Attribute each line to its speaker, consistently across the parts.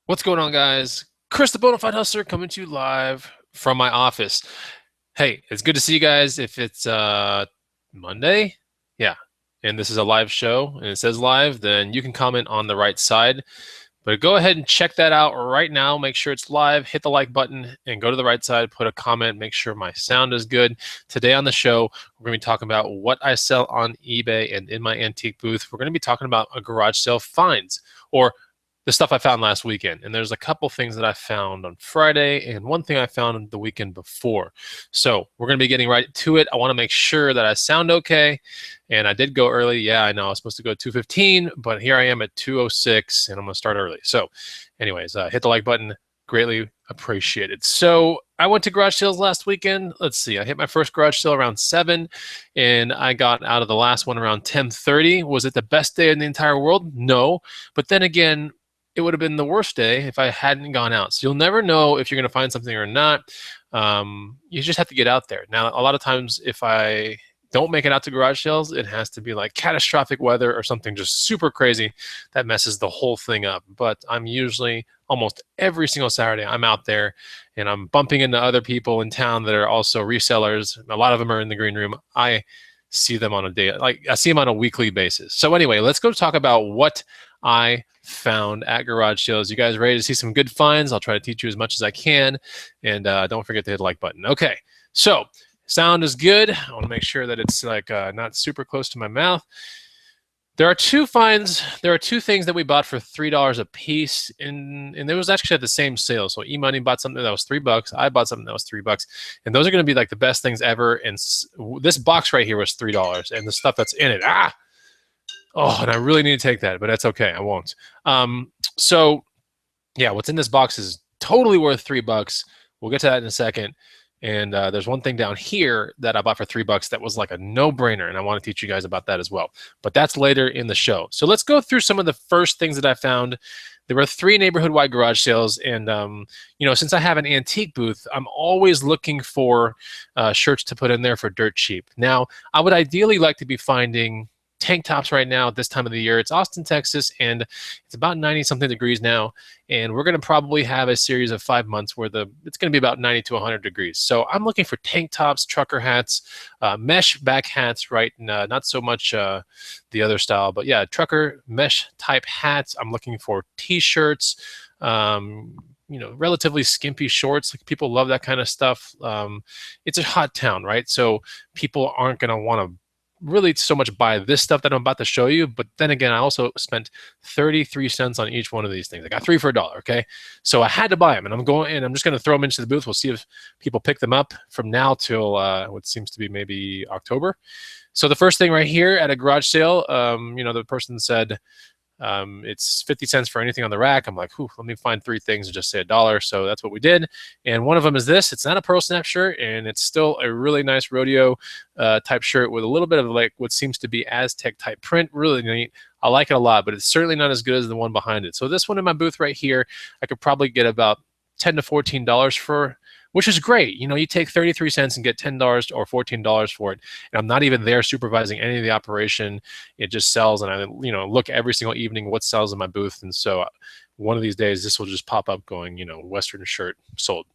Speaker 1: What's going on, guys? Chris, the Bonafide Hustler, coming to you live from my office. Hey, it's good to see you guys. If it's Monday, yeah, and this is a live show and it says live, then you can comment on the right side. But go ahead and check that out right now. Make sure it's live, hit the like button, and go to the right side, put a comment, make sure my sound is good. Today on the show, we're going to be talking about what I sell on eBay and in my antique booth. We're going to be talking about a garage sale finds, or the stuff I found last weekend. And there's a couple things that I found on Friday and one thing I found the weekend before. So we're going to be getting right to it. I want to make sure that I sound okay. And I did go early. Yeah, I know I was supposed to go at 2:15, but here I am at 2:06 and I'm going to start early. So anyways, hit the like button. Greatly appreciated. So I went to garage sales last weekend. Let's see. I hit my first garage sale around 7 and I got out of the last one around 10:30. Was it the best day in the entire world? No. But then again, it would have been the worst day if I hadn't gone out. So you'll never know if you're going to find something or not. You just have to get out there. Now, a lot of times, if I don't make it out to garage sales, it has to be like catastrophic weather or something just super crazy that messes the whole thing up. But I'm usually almost every single Saturday, I'm out there and I'm bumping into other people in town that are also resellers. A lot of them are in the green room. I see them on a day, like I see them on a weekly basis. So anyway, let's go talk about what I found at garage sales. You guys ready to see some good finds? I'll try to teach you as much as I can. And don't forget to hit the like button. Okay, so sound is good. I want to make sure that it's like not super close to my mouth. There are two finds. There are two things that we bought for $3 a piece, and it was actually at the same sale. So eMoney bought something that was $3. I bought something that was $3, and those are going to be like the best things ever. And this box right here was $3, and the stuff that's in it, oh, and I really need to take that, but that's okay. I won't. So yeah, what's in this box is totally worth $3. We'll get to that in a second. And there's one thing down here that I bought for $3 that was like a no-brainer, and I want to teach you guys about that as well. But that's later in the show. So let's go through some of the first things that I found. There were 3 neighborhood-wide garage sales, and since I have an antique booth, I'm always looking for shirts to put in there for dirt cheap. Now, I would ideally like to be finding tank tops right now at this time of the year. It's Austin, Texas, and it's about 90-something degrees now. And we're going to probably have a series of 5 months where it's going to be about 90 to 100 degrees. So I'm looking for tank tops, trucker hats, mesh back hats, right? Not so much the other style, but yeah, trucker mesh type hats. I'm looking for t-shirts, relatively skimpy shorts. Like, people love that kind of stuff. It's a hot town, right? So people aren't going to want to really so much buy this stuff that I'm about to show you. But then again, I also spent 33 cents on each one of these things. I got 3 for $1, okay? So I had to buy them, and I'm just going to throw them into the booth. We'll see if people pick them up from now till what seems to be maybe October. So the first thing right here at a garage sale, the person said, it's 50 cents for anything on the rack. I'm like, let me find 3 things and just say $1. So that's what we did. And one of them is this. It's not a pearl snap shirt, and it's still a really nice rodeo type shirt with a little bit of like what seems to be Aztec type print. Really neat. I like it a lot, but it's certainly not as good as the one behind it. So this one in my booth right here, I could probably get about $10 to $14 for, which is great. You take 33 cents and get $10 or $14 for it. And I'm not even there supervising any of the operation. It just sells, and I look every single evening what sells in my booth. And so one of these days, this will just pop up going, Western shirt sold.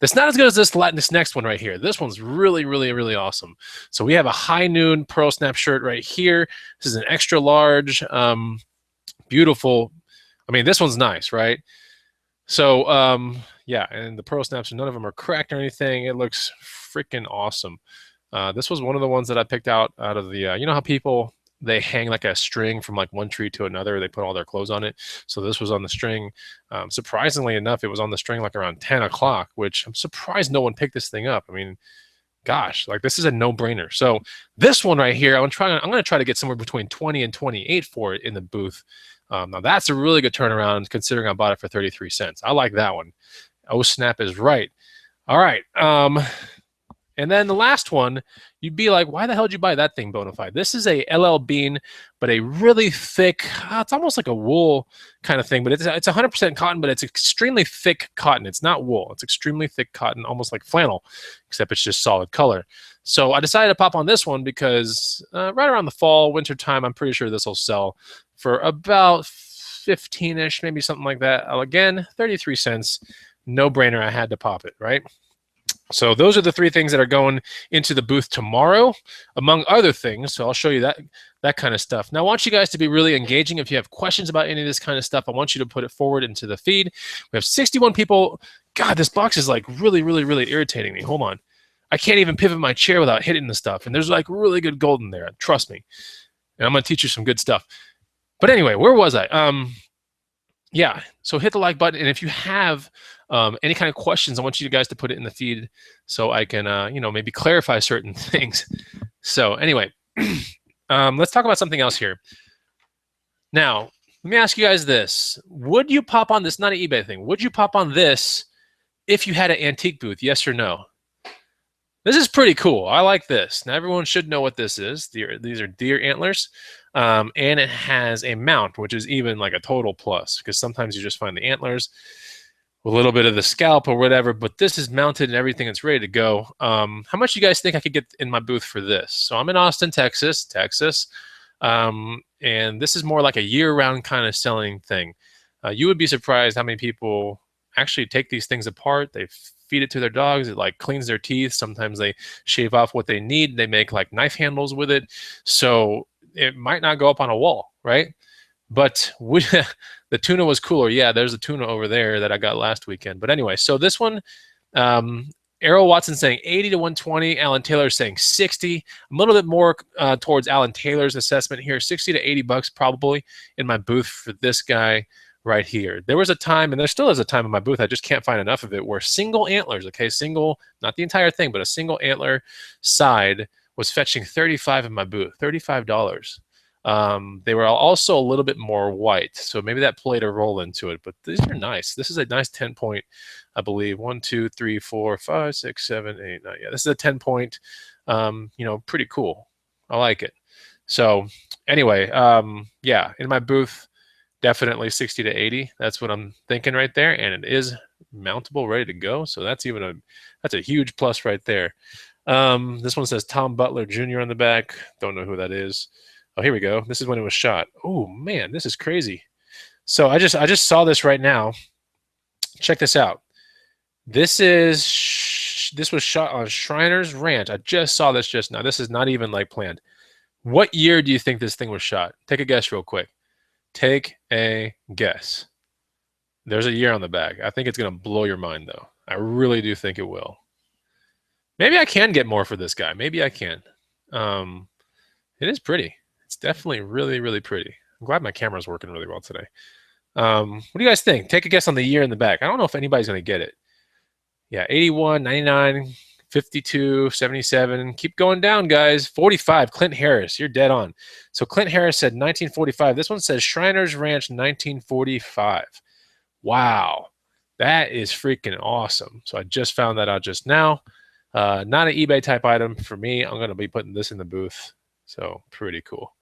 Speaker 1: That's not as good as this next one right here. This one's really, really, really awesome. So we have a high noon pearl snap shirt right here. This is an extra large, beautiful. I mean, this one's nice, right? So yeah, and the pearl snaps, none of them are cracked or anything. It looks freaking awesome. This was one of the ones that I picked out of the, how people, they hang like a string from like one tree to another. They put all their clothes on it. So this was on the string. Surprisingly enough, it was on the string like around 10 o'clock, which I'm surprised no one picked this thing up. I mean, gosh, like, this is a no-brainer. So this one right here, I'm going to try to get somewhere between 20 and 28 for it in the booth. Now that's a really good turnaround considering I bought it for 33 cents. I like that one. Oh, snap is right. All right. And then the last one, you'd be like, why the hell did you buy that thing, Bonafide? This is a LL Bean, but a really thick, it's almost like a wool kind of thing, but it's 100% cotton, but it's extremely thick cotton. It's not wool. It's extremely thick cotton, almost like flannel, except it's just solid color. So I decided to pop on this one because right around the fall, winter time, I'm pretty sure this will sell for about $15-ish, maybe something like that. Again, 33 cents. No brainer. I had to pop it, right? So those are the three things that are going into the booth tomorrow, among other things. So I'll show you that kind of stuff. Now, I want you guys to be really engaging. If you have questions about any of this kind of stuff, I want you to put it forward into the feed. We have 61 people. God, this box is like really, really, really irritating me. Hold on. I can't even pivot my chair without hitting the stuff. And there's like really good gold in there. Trust me. And I'm going to teach you some good stuff. But anyway, where was I? Yeah, so hit the like button. And if you have any kind of questions, I want you guys to put it in the feed so I can, maybe clarify certain things. So anyway, let's talk about something else here. Now, let me ask you guys this. Would you pop on this? Not an eBay thing. Would you pop on this if you had an antique booth? Yes or no? This is pretty cool. I like this. Now, everyone should know what this is. These are deer antlers. And it has a mount, which is even like a total plus, because sometimes you just find the antlers, a little bit of the scalp or whatever, but this is mounted and everything. It's ready to go. How much do you guys think I could get in my booth for this? So I'm in Austin, Texas. And this is more like a year-round kind of selling thing. You would be surprised how many people actually take these things apart. They feed it to their dogs. It like cleans their teeth. Sometimes they shave off what they need. They make like knife handles with it. So it might not go up on a wall, right? But the tuna was cooler. Yeah, there's a tuna over there that I got last weekend. But anyway, so this one, Errol Watson saying 80 to 120. Alan Taylor saying 60. I'm a little bit more towards Alan Taylor's assessment here. 60 to 80 bucks probably in my booth for this guy right here. There was a time, and there still is a time in my booth, I just can't find enough of it, where single antlers, okay, single, not the entire thing, but a single antler side was fetching 35 in my booth, $35. They were also a little bit more white, so maybe that played a role into it, but these are nice. This is a nice 10 point, I believe. 1, 2, 3, 4, 5, 6, 7, 8, 9. Yeah, this is a 10 point, pretty cool. I like it. So anyway, yeah, in my booth, definitely 60 to 80. That's what I'm thinking right there. And it is mountable, ready to go. So that's a huge plus right there. This one says Tom Butler Jr. on the back. Don't know who that is. Oh, here we go. This is when it was shot. Oh man, this is crazy. So I just saw this right now. Check this out. This was shot on Shriner's Ranch. I just saw this just now. This is not even like planned. What year do you think this thing was shot? Take a guess real quick. Take a guess. There's a year on the back. I think it's going to blow your mind, though. I really do think it will. Maybe I can get more for this guy. Maybe I can. It is pretty. It's definitely really, really pretty. I'm glad my camera's working really well today. What do you guys think? Take a guess on the year in the back. I don't know if anybody's going to get it. Yeah, 81, 99, 52, 77. Keep going down, guys. 45, Clint Harris. You're dead on. So Clint Harris said 1945. This one says Shriner's Ranch 1945. Wow. That is freaking awesome. So I just found that out just now. Not an eBay type item for me. I'm going to be putting this in the booth. So pretty cool.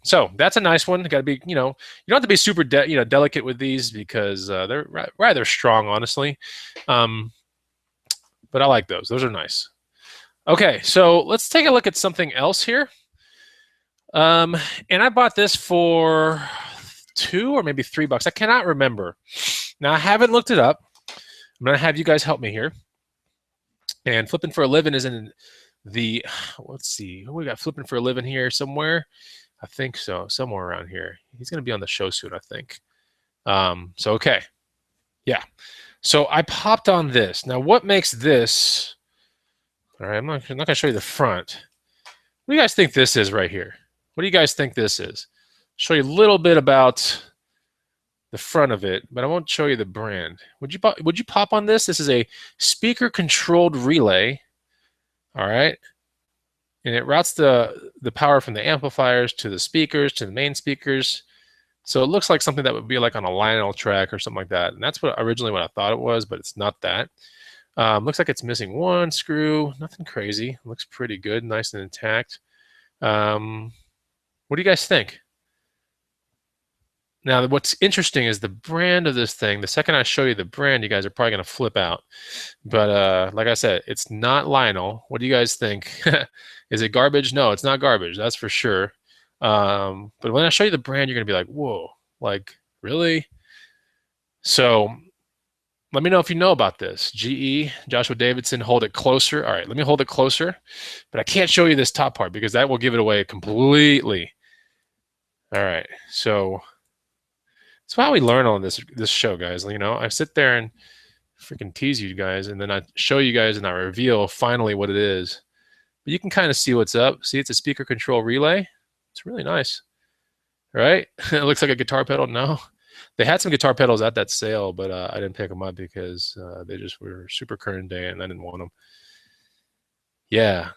Speaker 1: So that's a nice one. Got to be, you don't have to be super delicate with these because they're rather strong, honestly. But I like those. Those are nice. Okay, so let's take a look at something else here. And I bought this for $2 or maybe $3. I cannot remember. Now, I haven't looked it up. I'm going to have you guys help me here. And Flipping for a Living is in the, let's see, we got Flipping for a Living here somewhere. I think so, somewhere around here. He's going to be on the show soon, I think. So, okay. Yeah. So I popped on this. Now, what makes this? All right, I'm not going to show you the front. What do you guys think this is right here? What do you guys think this is? Show you a little bit about the front of it, but I won't show you the brand. Would you pop on this? This is a speaker-controlled relay. All right, and it routes the power from the amplifiers to the speakers to the main speakers. So it looks like something that would be like on a Lionel track or something like that. And that's originally what I thought it was, but it's not that. Looks like it's missing one screw. Nothing crazy. Looks pretty good, nice and intact. What do you guys think? Now, what's interesting is the brand of this thing. The second I show you the brand, you guys are probably going to flip out. But like I said, it's not Lionel. What do you guys think? Is it garbage? No, it's not garbage. That's for sure. But when I show you the brand, you're going to be like, whoa, Like, really? So let me know if you know about this. GE, Joshua Davidson, hold it closer. All right, let me hold it closer, but I can't show you this top part because that will give it away completely. All right, so that's how we learn on this show, guys. You know, I sit there and freaking tease you guys, and then I show you guys and I reveal finally what it is. But you can kind of see what's up. See, it's a speaker control relay. It's really nice, right? It looks like a guitar pedal. No, they had some guitar pedals at that sale, but I didn't pick them up because they just were super current day, and I didn't want them. Yeah.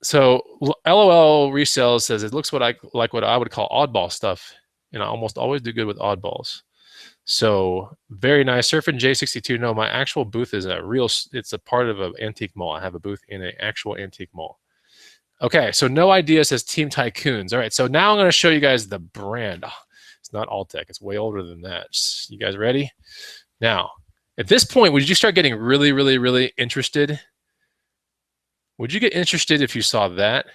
Speaker 1: So LOL Resell says it looks like what I would call oddball stuff, and I almost always do good with oddballs. So very nice. Surfing J62. No, my actual booth is it's a part of an antique mall. I have a booth in an actual antique mall. Okay, so no idea says Team Tycoons. All right, so now I'm going to show you guys the brand. Oh, it's not Altec. It's way older than that. You guys ready? Now, at this point, would you start getting really, really, really interested? Would you get interested if you saw that?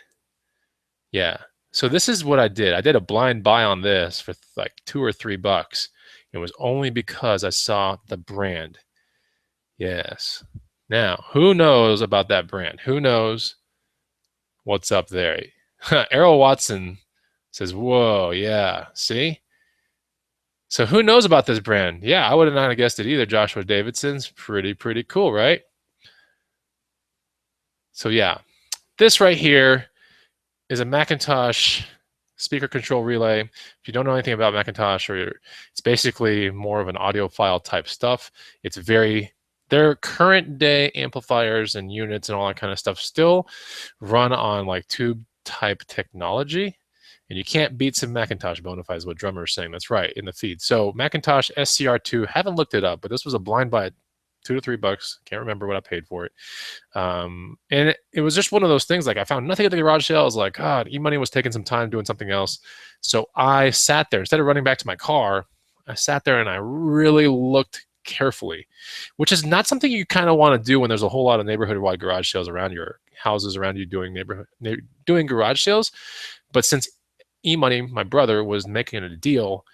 Speaker 1: Yeah. So this is what I did. I did a blind buy on this for like $2 or $3. It was only because I saw the brand. Yes. Now, who knows about that brand? Who knows what's up there? Errol Watson says, whoa, yeah. See? So who knows about this brand? Yeah, I would have not guessed it either. Joshua Davidson's pretty cool, right? So yeah, this right here is a Macintosh speaker control relay. If you don't know anything about Macintosh, it's basically more of an audiophile type stuff. It's their current day amplifiers and units and all that kind of stuff still run on like tube type technology. And you can't beat some Macintosh Bonafide is what Drummer is saying. That's right, in the feed. So Macintosh SCR2, haven't looked it up, but this was a blind buy, $2 to $3. Can't remember what I paid for it. And it was just one of those things. Like I found nothing at the garage sale. I was like, God, E-Money was taking some time doing something else. So I sat there instead of running back to my car. I sat there and I really looked carefully, which is not something you kind of want to do when there's a whole lot of neighborhood-wide garage sales around your houses around you doing garage sales. But since E-Money, my brother, was making a deal,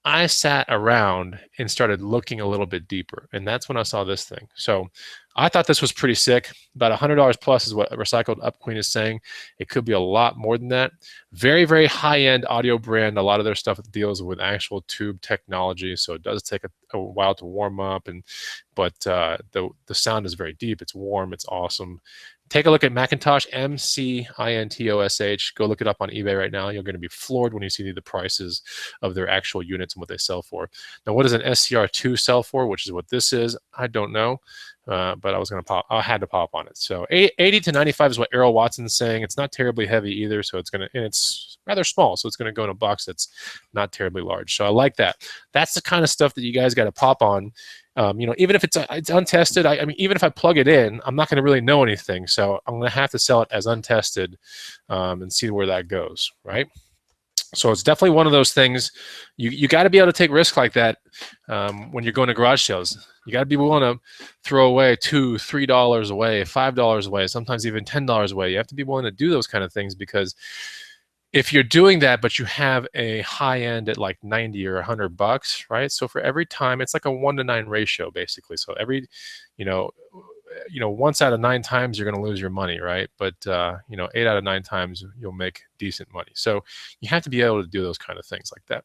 Speaker 1: I sat around and started looking a little bit deeper, and that's when I saw this thing. So I thought this was pretty sick. About $100 plus is what Recycled Up Queen is saying. It could be a lot more than that. Very high-end audio brand. A lot of their stuff deals with actual tube technology, so it does take a while to warm up, but the sound is very deep. It's warm. It's awesome. Take a look at Macintosh, MCINTOSH. Go look it up on eBay right now. You're going to be floored when you see the prices of their actual units and what they sell for. Now, what does an SCR2 sell for, which is what this is? I don't know, but I had to pop on it. So 80 to 95 is what Errol Watson's saying. It's not terribly heavy either, so and it's rather small, so it's going to go in a box that's not terribly large. So I like that. That's the kind of stuff that you guys got to pop on. Even if it's untested, I mean, even if I plug it in, I'm not going to really know anything. So I'm going to have to sell it as untested and see where that goes, right? So it's definitely one of those things. You got to be able to take risks like that when you're going to garage sales. You got to be willing to throw away $2, $3 away, $5 away, sometimes even $10 away. You have to be willing to do those kind of things because if you're doing that, but you have a high end at like 90 or $100, right? So for every time, it's like a 1-to-9 ratio, basically. So every, once out of 9 times, you're going to lose your money, right? But 8 out of 9 times, you'll make decent money. So you have to be able to do those kind of things like that.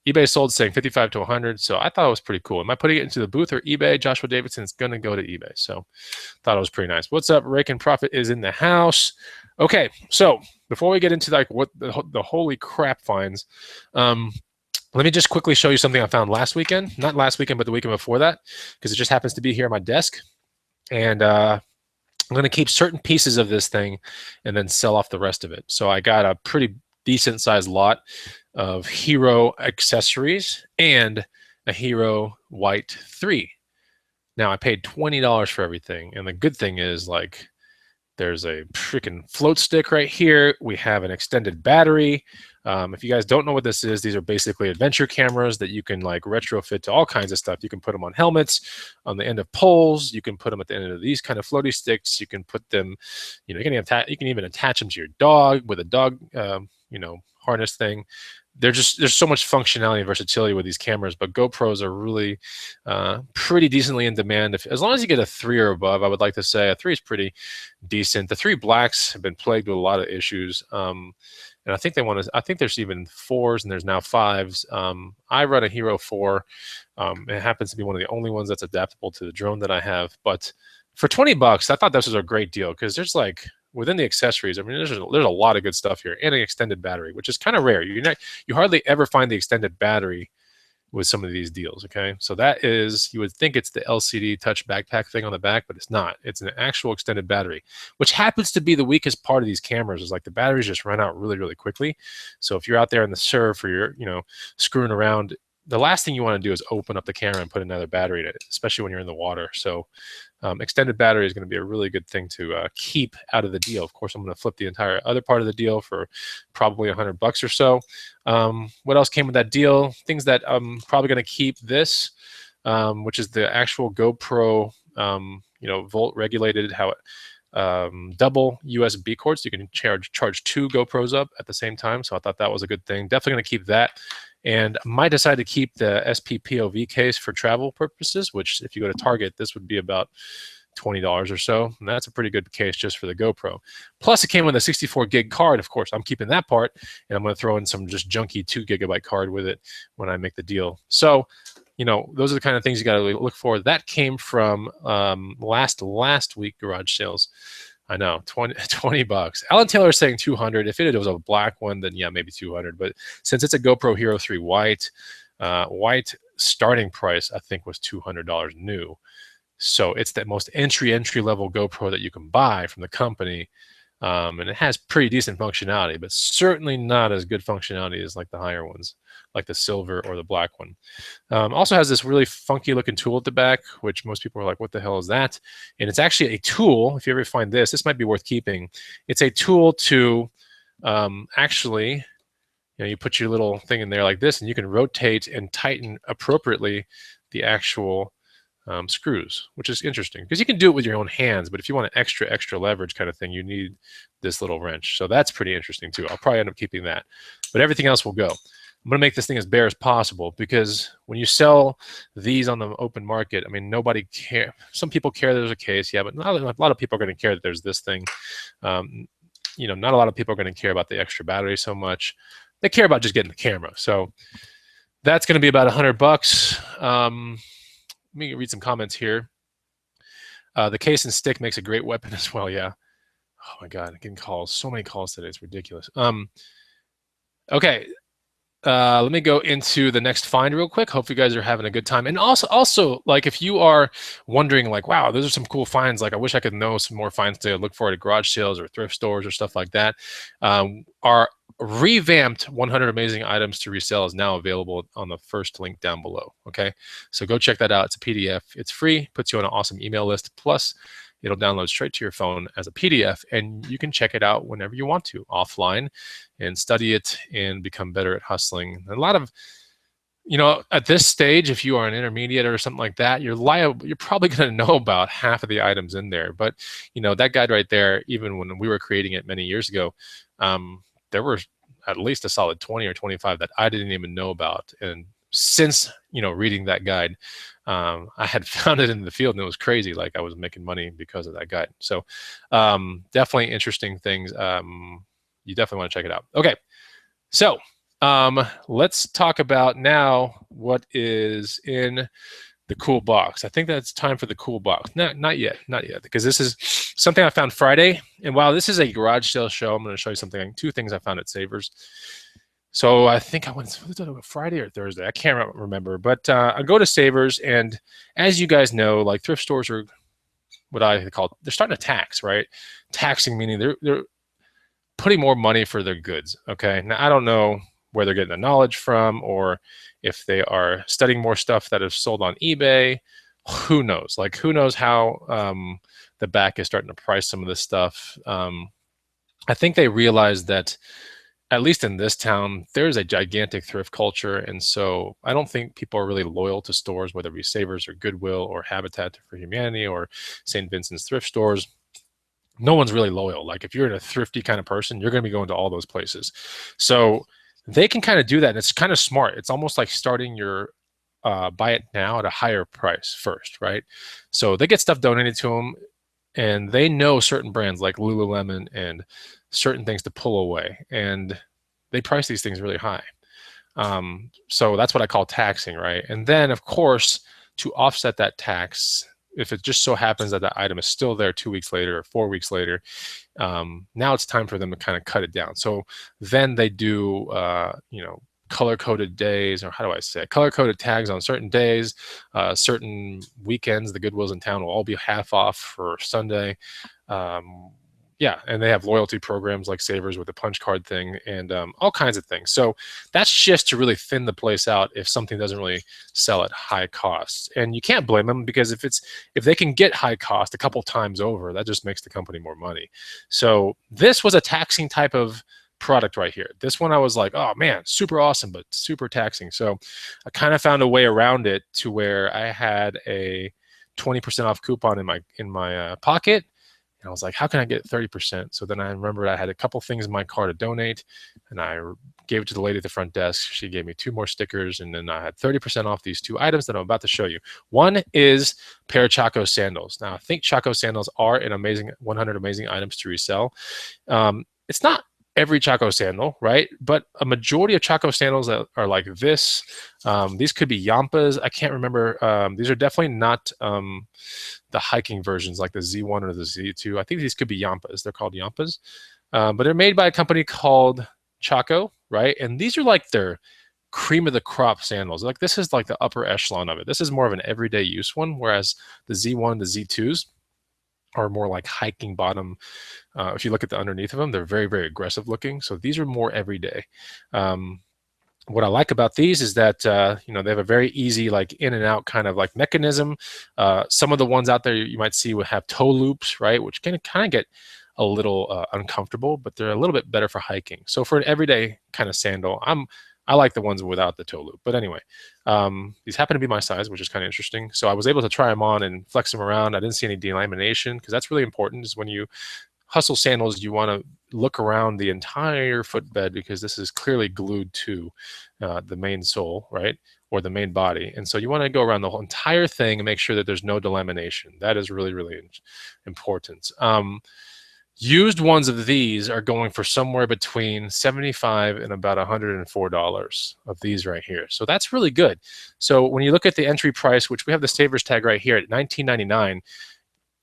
Speaker 1: eBay sold saying 55 to 100. So I thought it was pretty cool. Am I putting it into the booth or eBay? Joshua Davidson is going to go to eBay. So thought it was pretty nice. What's up? Rake and Profit is in the house. Okay, so before we get into like what the holy crap finds, let me just quickly show you something I found last weekend. Not last weekend, but the weekend before that, because it just happens to be here on my desk. And I'm going to keep certain pieces of this thing and then sell off the rest of it. So I got a pretty decent sized lot of Hero accessories and a Hero White 3. Now I paid $20 for everything. And the good thing is, like, there's a freaking float stick right here. We have an extended battery. If you guys don't know what this is, these are basically adventure cameras that you can like retrofit to all kinds of stuff. You can put them on helmets, on the end of poles. You can put them at the end of these kind of floaty sticks. You can put them, you can even attach them to your dog with a dog, harness thing. there's so much functionality and versatility with these cameras, but GoPros are really pretty decently in demand. As long as you get a 3 or above, I would like to say a 3 is pretty decent. The 3 blacks have been plagued with a lot of issues. And I think I think there's even 4s and there's now 5s. I run a Hero 4. It happens to be one of the only ones that's adaptable to the drone that I have. But for 20 bucks, I thought this was a great deal because there's like within the accessories, I mean, there's a lot of good stuff here and an extended battery, which is kind of rare. You hardly ever find the extended battery with some of these deals. Okay, so that is, you would think it's the LCD touch backpack thing on the back, but it's not. It's an actual extended battery, which happens to be the weakest part of these cameras. Is like the batteries just run out really, really quickly. So if you're out there in the surf or you're screwing around, the last thing you want to do is open up the camera and put another battery in it, especially when you're in the water. So extended battery is going to be a really good thing to keep out of the deal. Of course, I'm going to flip the entire other part of the deal for probably $100 or so. What else came with that deal? Things that I'm probably going to keep this, which is the actual GoPro, volt regulated, how it double USB cords. So you can charge 2 GoPros up at the same time. So I thought that was a good thing. Definitely going to keep that. And I might decide to keep the SPPOV case for travel purposes, which if you go to Target, this would be about $20 or so. And that's a pretty good case just for the GoPro. Plus it came with a 64 gig card. Of course, I'm keeping that part, and I'm going to throw in some just junky 2 gigabyte card with it when I make the deal. So, those are the kind of things you got to look for. That came from last week garage sales. I know, 20 bucks. Alan Taylor is saying 200. If it was a black one, then yeah, maybe 200. But since it's a GoPro Hero 3 white, white starting price, I think, was $200 new. So it's the most entry level GoPro that you can buy from the company. And it has pretty decent functionality, but certainly not as good functionality as like the higher ones, like the silver or the black one. Also has this really funky looking tool at the back, which most people are like, what the hell is that? And it's actually a tool. If you ever find this might be worth keeping. It's a tool to actually, you put your little thing in there like this, and you can rotate and tighten appropriately the actual screws, which is interesting because you can do it with your own hands, but if you want an extra leverage kind of thing, you need this little wrench. So that's pretty interesting too. I'll probably end up keeping that, but everything else will go. I'm going to make this thing as bare as possible because when you sell these on the open market, I mean, nobody cares. Some people care there's a case, yeah, but not a lot of people are going to care that there's this thing. Not a lot of people are going to care about the extra battery so much. They care about just getting the camera. So that's going to be about $100. Let me read some comments here. The case and stick makes a great weapon as well. Yeah. Oh my God, I'm getting calls. So many calls today. It's ridiculous. Okay. Let me go into the next find real quick. Hope you guys are having a good time. And also, like, if you are wondering, like, wow, those are some cool finds. Like, I wish I could know some more finds to look for at garage sales or thrift stores or stuff like that. Our revamped 100 amazing items to resell is now available on the first link down below. Okay, so go check that out. It's a PDF. It's free. Puts you on an awesome email list. Plus, it'll download straight to your phone as a PDF, and you can check it out whenever you want to offline and study it and become better at hustling. A lot of, at this stage, if you are an intermediate or something like that, you're probably going to know about half of the items in there. But, that guide right there, even when we were creating it many years ago, there were at least a solid 20 or 25 that I didn't even know about. And since, reading that guide, I had found it in the field and it was crazy. Like I was making money because of that guide. So definitely interesting things. You definitely want to check it out. Okay. So let's talk about now what is in the cool box. I think that's time for the cool box. No, not yet, because this is something I found Friday. And while this is a garage sale show, I'm going to show you two things I found at Savers. So I think I went Friday or Thursday. I can't remember, but I go to Savers, and as you guys know, like thrift stores are what I call, they're starting to tax, right? Taxing meaning they're putting more money for their goods. Okay, now I don't know where they're getting the knowledge from, or if they are studying more stuff that is sold on eBay. Who knows? Like, who knows how the back is starting to price some of this stuff. I think they realize that, at least in this town, there's a gigantic thrift culture. And so I don't think people are really loyal to stores, whether it be Savers or Goodwill or Habitat for Humanity or St. Vincent's thrift stores. No one's really loyal. Like, if you're a thrifty kind of person, you're going to be going to all those places. So They can kind of do that, and it's kind of smart. It's almost like starting your buy it now at a higher price first, right? So they get stuff donated to them, and they know certain brands like Lululemon and certain things to pull away, and they price these things really high. So that's what I call taxing, right? And then, of course, to offset that tax, if it just so happens that that item is still there 2 weeks later or 4 weeks later, now it's time for them to kind of cut it down. So then they do, color coded days, or how do I say it? Color coded tags on certain days, certain weekends. The Goodwills in town will all be half off for Sunday. Um, yeah, and they have loyalty programs like Savers with the punch card thing, and all kinds of things. So that's just to really thin the place out if something doesn't really sell at high cost. And you can't blame them, because if they can get high cost a couple times over, that just makes the company more money. So this was a taxing type of product right here. This one I was like, oh man, super awesome, but super taxing. So I kind of found a way around it to where I had a 20% off coupon in my pocket. And I was like, how can I get 30%? So then I remembered I had a couple things in my car to donate, and I gave it to the lady at the front desk. She gave me 2 more stickers, and then I had 30% off these 2 items that I'm about to show you. One is a pair of Chaco sandals. Now, I think Chaco sandals are an amazing 100 amazing items to resell. It's not every Chaco sandal, right? But a majority of Chaco sandals that are like this. These could be Yampas. I can't remember. These are definitely not the hiking versions like the Z1 or the Z2. I think these could be Yampas. They're called Yampas. But they're made by a company called Chaco, right? And these are like their cream of the crop sandals. Like this is like the upper echelon of it. This is more of an everyday use one, whereas the Z1, the Z2s are more like hiking bottom. If you look at the underneath of them, they're very, very aggressive looking. So these are more everyday. What I like about these is that they have a very easy like in and out kind of like mechanism. Some of the ones out there you might see would have toe loops, right, which can kind of get a little uncomfortable, but they're a little bit better for hiking. So for an everyday kind of sandal, I like the ones without the toe loop. But anyway, these happen to be my size, which is kind of interesting. So I was able to try them on and flex them around. I didn't see any delamination, because that's really important. Is when you hustle sandals, you want to look around the entire footbed, because this is clearly glued to the main sole, right, or the main body. And so you want to go around the whole entire thing and make sure that there's no delamination. That is really, really important. Used ones of these are going for somewhere between $75 and about $104 of these right here. So that's really good. So when you look at the entry price, which we have the Savers tag right here at $19.99,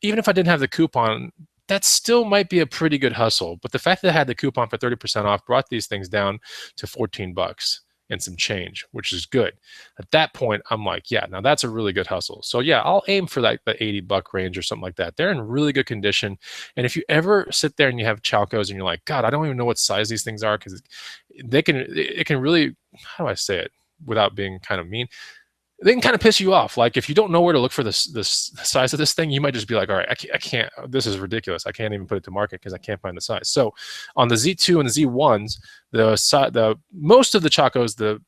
Speaker 1: even if I didn't have the coupon, that still might be a pretty good hustle. But the fact that I had the coupon for 30% off brought these things down to $14 and some change, which is good. At that point, I'm like, yeah, now that's a really good hustle. So yeah, I'll aim for like the $80 range or something like that. They're in really good condition. And if you ever sit there and you have Chalcos and you're like, God, I don't even know what size these things are, because it can really, how do I say it without being kind of mean? They can kind of piss you off. Like if you don't know where to look for this size of this thing, you might just be like, all right, I can't, this is ridiculous. I can't even put it to market because I can't find the size. So on the Z2 and the Z1s, the most of the Chacos, the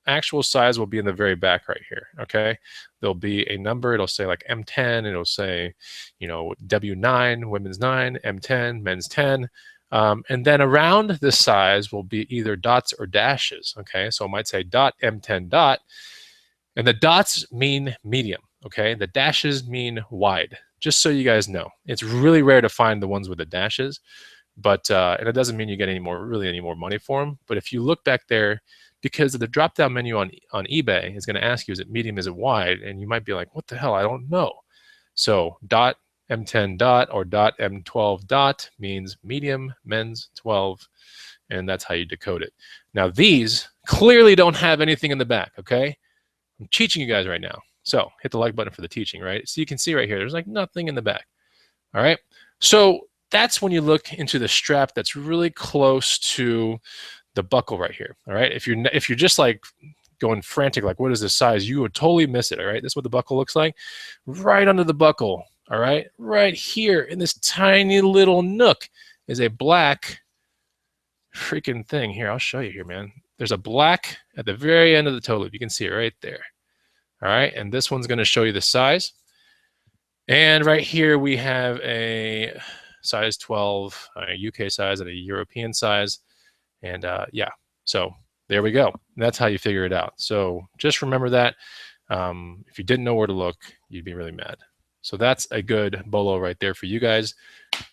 Speaker 1: actual size will be in the very back right here. Okay. There'll be a number. It'll say like M10. It'll say, W9, women's 9, M10, men's 10. And then around this size will be either dots or dashes. Okay. So it might say dot M10 dot. And the dots mean medium, okay? The dashes mean wide, just so you guys know. It's really rare to find the ones with the dashes, but and it doesn't mean you get any more money for them. But if you look back there, because the drop-down menu on eBay is going to ask you, is it medium, is it wide? And you might be like, what the hell? I don't know. So dot M10 dot or dot M12 dot means medium, men's 12, and that's how you decode it. Now, these clearly don't have anything in the back, okay? I'm teaching you guys right now. So hit the like button for the teaching, right? So you can see right here, there's like nothing in the back. All right. So that's when you look into the strap that's really close to the buckle right here. All right. If you're just like going frantic, like what is this size, you would totally miss it. All right. This is what the buckle looks like. Right under the buckle. All right. Right here in this tiny little nook is a black freaking thing. Here, I'll show you here, man. There's a black at the very end of the toe loop. You can see it right there. All right, and this one's going to show you the size. And right here we have a size 12, a UK size and a European size. And yeah, so There we go. That's how you figure it out. So just remember that. If you didn't know where to look, you'd be really mad. So that's a good bolo right there for you guys.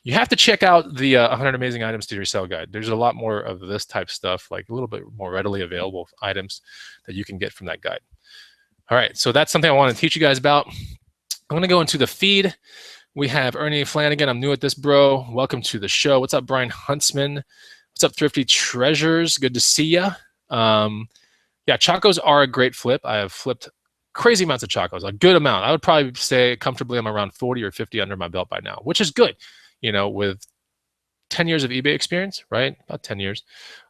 Speaker 1: You have to check out the 100 Amazing Items to Resell guide. There's a lot more of this type stuff, like a little bit more readily available items that you can get from that guide. All right, so that's something I want to teach you guys about. I'm going to go into the feed. We have Ernie Flanagan. I'm new at this, bro. Welcome to the show. What's up, Brian Huntsman? What's up, Thrifty Treasures? Good to see ya. Yeah, Chacos are a great flip. I have flipped crazy amounts of Chacos, a good amount. I would probably say comfortably I'm around 40 or 50 under my belt by now, which is good. You know, with 10 years of eBay experience, right? About 10 years.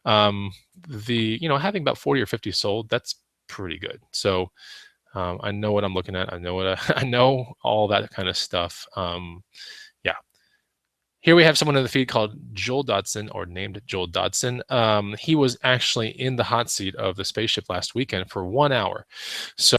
Speaker 1: Having about 40 or 50 sold, that's pretty good. So I know what I'm looking at. I know what I know all that kind of stuff. Yeah. Here we have someone in the feed called Joel Dodson, or named Joel Dodson. He was actually in the hot seat of the spaceship last weekend for 1 hour. So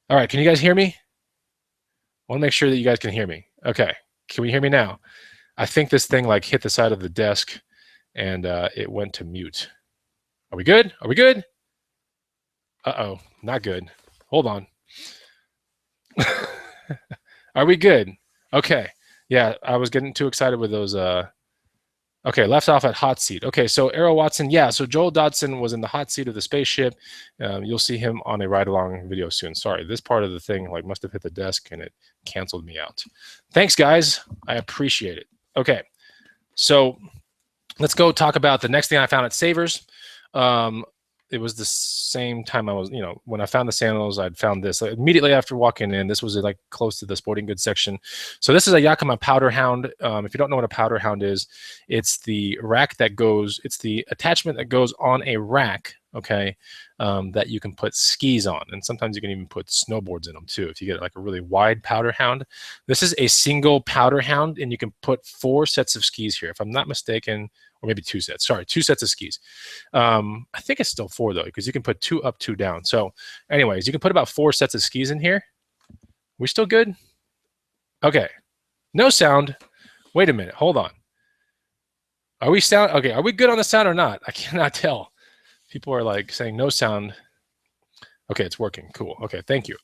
Speaker 1: all right, can you guys hear me? I want to make sure that you guys can hear me. Okay, can we hear me now? I think this thing like hit the side of the desk and it went to mute. Are we good? Are we good? Uh-oh, not good. Hold on. Are we good? Okay. Yeah, I was getting too excited with those. Okay, left off at hot seat. Okay, so Errol Watson, yeah, so Joel Dodson was in the hot seat of the spaceship. You'll see him on a ride-along video soon. Sorry, this part of the thing like must have hit the desk and it canceled me out. Thanks, guys. I appreciate it. Okay, so let's go talk about the next thing I found at Savers. It was the same time I was, when I found the sandals, I'd found this. Like, immediately after walking in, this was like close to the sporting goods section. So this is a Yakama powder hound. If you don't know what a powder hound is, it's the rack that goes, it's the attachment that goes on a rack, okay, that you can put skis on. And sometimes you can even put snowboards in them too, if you get like a really wide powder hound. This is a single powder hound, and you can put 4 sets of skis here. If I'm not mistaken, or maybe 2 sets. Sorry, 2 sets of skis. I think it's still 4 though, because you can put 2 up, 2 down. So anyways, you can put about 4 sets of skis in here. We still good? Okay. No sound. Wait a minute. Hold on. Are we sound? Okay. Are we good on the sound or not? I cannot tell. People are like saying no sound. Okay, it's working. Cool. Okay, thank you.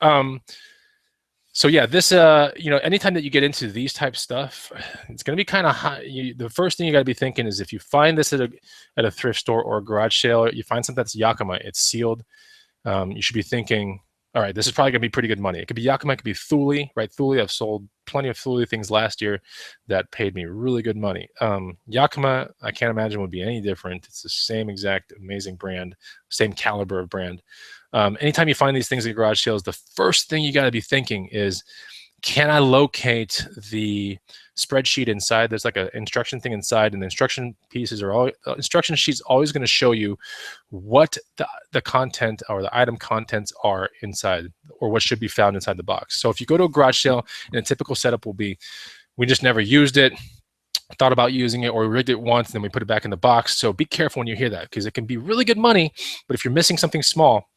Speaker 1: So yeah, this, anytime that you get into these type stuff, it's going to be kind of high. The first thing you got to be thinking is if you find this at a thrift store or a garage sale, you find something that's Yakama, it's sealed. You should be thinking, all right, this is probably going to be pretty good money. It could be Yakama, it could be Thule, right? Thule, I've sold plenty of Thule things last year that paid me really good money. Yakama, I can't imagine would be any different. It's the same exact amazing brand, same caliber of brand. Anytime you find these things at garage sales, the first thing you got to be thinking is, can I locate the spreadsheet inside? There's like an instruction thing inside, and the instruction pieces are all instruction sheets always going to show you what the content or the item contents are inside, or what should be found inside the box. So if you go to a garage sale, and a typical setup will be, we just never used it, thought about using it, or we rigged it once and then we put it back in the box. So be careful when you hear that, because it can be really good money, but if you're missing something small,